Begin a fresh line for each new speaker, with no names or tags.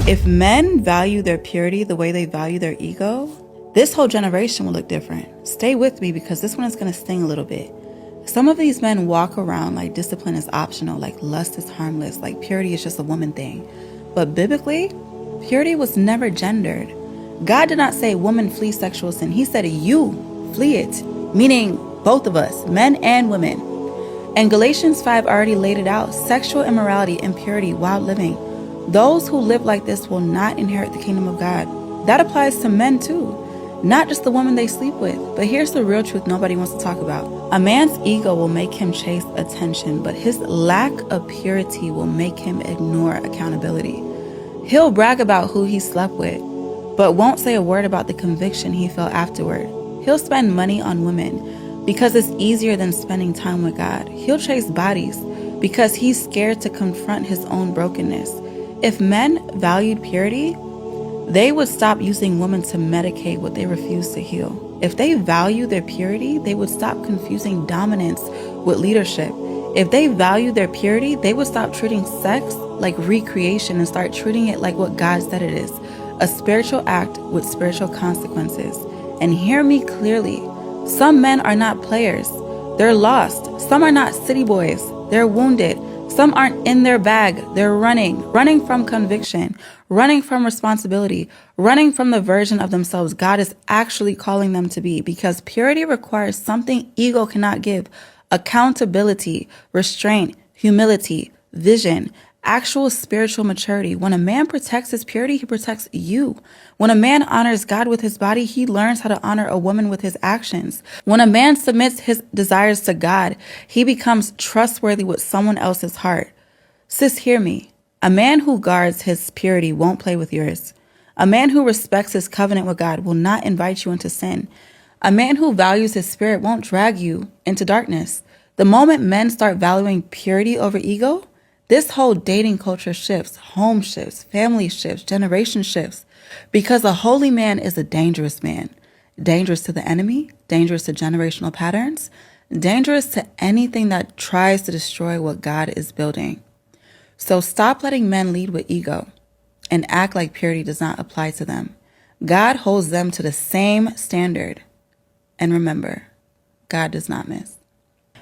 If men value their purity the way they value their ego, this whole generation will look different. Stay with me because this one is going to sting a little bit. Some of these men walk around like discipline is optional, like lust is harmless, like purity is just a woman thing. But biblically, purity was never gendered. God did not say woman flee sexual sin. He said you flee it, meaning both of us, men and women. And Galatians 5 already laid it out. Sexual immorality, impurity, wild living. Those who live like this will not inherit the kingdom of God. That applies to men too. Not just the woman they sleep with. But here's the real truth nobody wants to talk about. A man's ego will make him chase attention, but his lack of purity will make him ignore accountability. He'll brag about who he slept with, but won't say a word about the conviction he felt afterward. He'll spend money on women because it's easier than spending time with God. He'll chase bodies because he's scared to confront his own brokenness. If men valued purity, they would stop using women to medicate what they refuse to heal. If they value their purity, they would stop confusing dominance with leadership. If they value their purity, they would stop treating sex like recreation and start treating it like what God said it is, a spiritual act with spiritual consequences. And hear me clearly, some men are not players. They're lost. Some are not city boys. They're wounded. Some aren't in their bag. They're running from conviction, running from responsibility, running from the version of themselves God is actually calling them to be, because purity requires something ego cannot give: accountability, restraint, humility, vision, actual spiritual maturity. When a man protects his purity, he protects you. When a man honors God with his body, he learns how to honor a woman with his actions. When a man submits his desires to God, he becomes trustworthy with someone else's heart. Sis, hear me. A man who guards his purity won't play with yours. A man who respects his covenant with God will not invite you into sin. A man who values his spirit won't drag you into darkness. The moment men start valuing purity over ego, this whole dating culture shifts, home shifts, family shifts, generation shifts, because a holy man is a dangerous man. Dangerous to the enemy, dangerous to generational patterns, dangerous to anything that tries to destroy what God is building. So stop letting men lead with ego and act like purity does not apply to them. God holds them to the same standard. And remember, God does not miss.